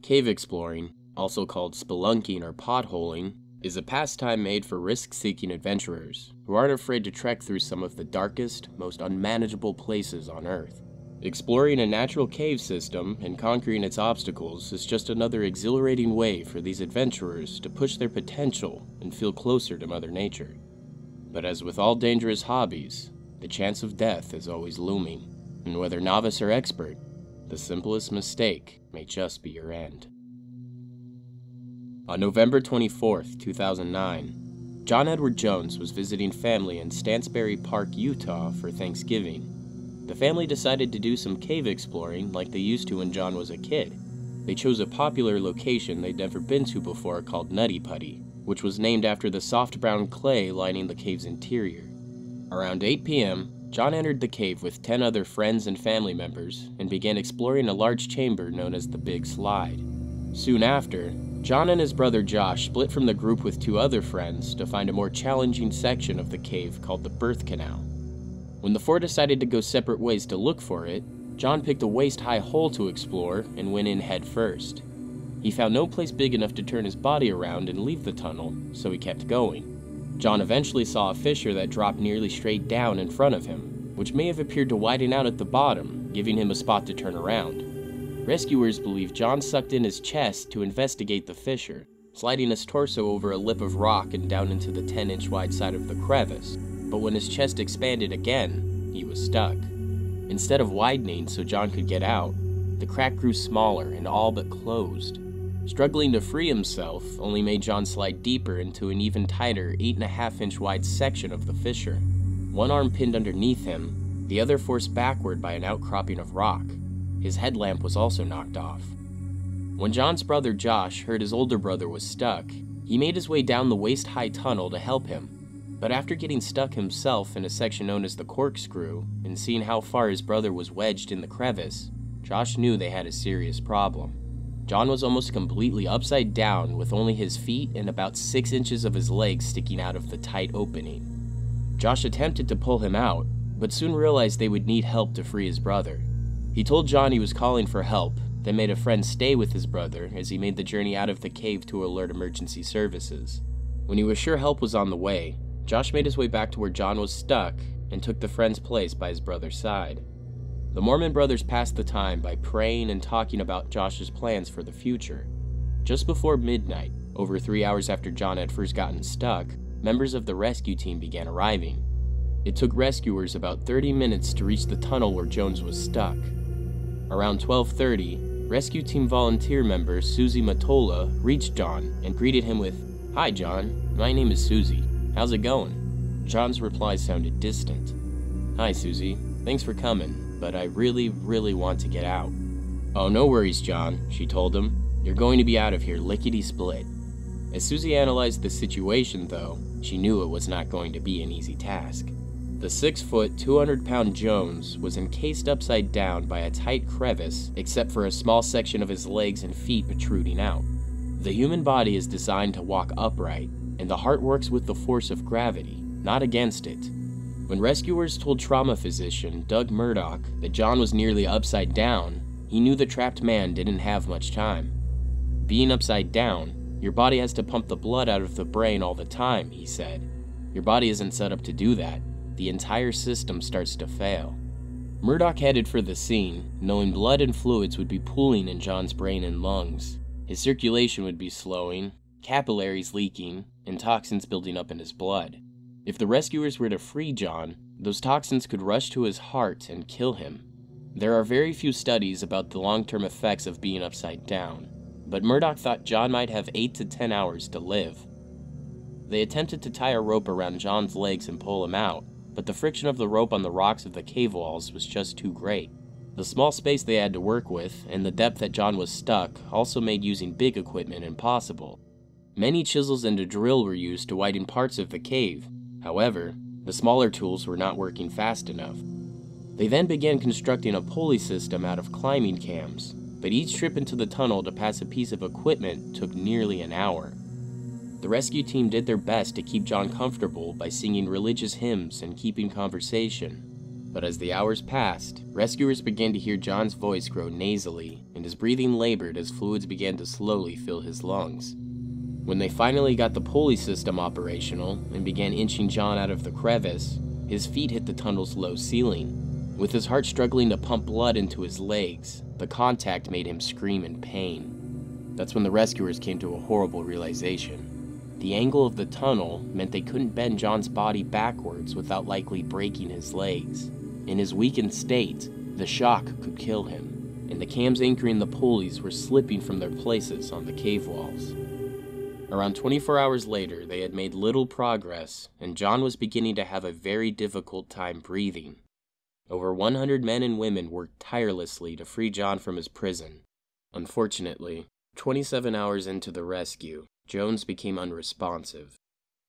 Cave exploring, also called spelunking or potholing, is a pastime made for risk-seeking adventurers who aren't afraid to trek through some of the darkest, most unmanageable places on Earth. Exploring a natural cave system and conquering its obstacles is just another exhilarating way for these adventurers to push their potential and feel closer to Mother Nature. But as with all dangerous hobbies, the chance of death is always looming, and whether novice or expert, the simplest mistake may just be your end. On November 24, 2009, John Edward Jones was visiting family in Stansbury Park, Utah for Thanksgiving. The family decided to do some cave exploring like they used to when John was a kid. They chose a popular location they'd never been to before called Nutty Putty, which was named after the soft brown clay lining the cave's interior. Around 8 p.m., John entered the cave with 10 other friends and family members and began exploring a large chamber known as the Big Slide. Soon after, John and his brother Josh split from the group with 2 other friends to find a more challenging section of the cave called the Birth Canal. When the 4 decided to go separate ways to look for it, John picked a waist-high hole to explore and went in head first. He found no place big enough to turn his body around and leave the tunnel, so he kept going. John eventually saw a fissure that dropped nearly straight down in front of him, which may have appeared to widen out at the bottom, giving him a spot to turn around. Rescuers believe John sucked in his chest to investigate the fissure, sliding his torso over a lip of rock and down into the 10-inch wide side of the crevice, but when his chest expanded again, he was stuck. Instead of widening so John could get out, the crack grew smaller and all but closed. Struggling to free himself only made John slide deeper into an even tighter 8.5-inch wide section of the fissure. One arm pinned underneath him, the other forced backward by an outcropping of rock. His headlamp was also knocked off. When John's brother Josh heard his older brother was stuck, he made his way down the waist-high tunnel to help him. But after getting stuck himself in a section known as the corkscrew, and seeing how far his brother was wedged in the crevice, Josh knew they had a serious problem. John was almost completely upside down with only his feet and about 6 inches of his legs sticking out of the tight opening. Josh attempted to pull him out, but soon realized they would need help to free his brother. He told John he was calling for help, then made a friend stay with his brother as he made the journey out of the cave to alert emergency services. When he was sure help was on the way, Josh made his way back to where John was stuck and took the friend's place by his brother's side. The Mormon brothers passed the time by praying and talking about Josh's plans for the future. Just before midnight, over 3 hours after John had first gotten stuck, members of the rescue team began arriving. It took rescuers about 30 minutes to reach the tunnel where Jones was stuck. Around 12:30, rescue team volunteer member Susie Matola reached John and greeted him with, "Hi John, my name is Susie. How's it going?" John's reply sounded distant. "Hi Susie, thanks for coming, but I really want to get out." "Oh, no worries, John," she told him. "You're going to be out of here lickety-split." As Susie analyzed the situation, though, she knew it was not going to be an easy task. The 6-foot, 200-pound Jones was encased upside down by a tight crevice, except for a small section of his legs and feet protruding out. The human body is designed to walk upright, and the heart works with the force of gravity, not against it. When rescuers told trauma physician Doug Murdoch that John was nearly upside down, he knew the trapped man didn't have much time. Being upside down, your body has to pump the blood out of the brain all the time, he said. Your body isn't set up to do that. The entire system starts to fail. Murdoch headed for the scene, knowing blood and fluids would be pooling in John's brain and lungs. His circulation would be slowing, capillaries leaking, and toxins building up in his blood. If the rescuers were to free John, those toxins could rush to his heart and kill him. There are very few studies about the long-term effects of being upside down, but Murdoch thought John might have 8 to 10 hours to live. They attempted to tie a rope around John's legs and pull him out, but the friction of the rope on the rocks of the cave walls was just too great. The small space they had to work with, and the depth that John was stuck, also made using big equipment impossible. Many chisels and a drill were used to widen parts of the cave. However, the smaller tools were not working fast enough. They then began constructing a pulley system out of climbing cams, but each trip into the tunnel to pass a piece of equipment took nearly an hour. The rescue team did their best to keep John comfortable by singing religious hymns and keeping conversation. But as the hours passed, rescuers began to hear John's voice grow nasally, and his breathing labored as fluids began to slowly fill his lungs. When they finally got the pulley system operational and began inching John out of the crevice, his feet hit the tunnel's low ceiling. With his heart struggling to pump blood into his legs, the contact made him scream in pain. That's when the rescuers came to a horrible realization. The angle of the tunnel meant they couldn't bend John's body backwards without likely breaking his legs. In his weakened state, the shock could kill him, and the cams anchoring the pulleys were slipping from their places on the cave walls. Around 24 hours later, they had made little progress, and John was beginning to have a very difficult time breathing. Over 100 men and women worked tirelessly to free John from his prison. Unfortunately, 27 hours into the rescue, Jones became unresponsive.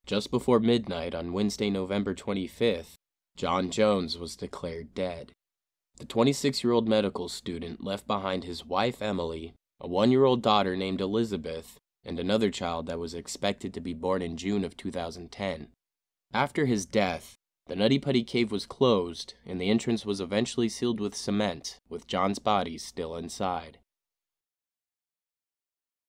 Just before midnight on Wednesday, November 25th, John Jones was declared dead. The 26-year-old medical student left behind his wife Emily, a 1-year-old daughter named Elizabeth, and another child that was expected to be born in June of 2010. After his death, the Nutty Putty Cave was closed, and the entrance was eventually sealed with cement, with John's body still inside.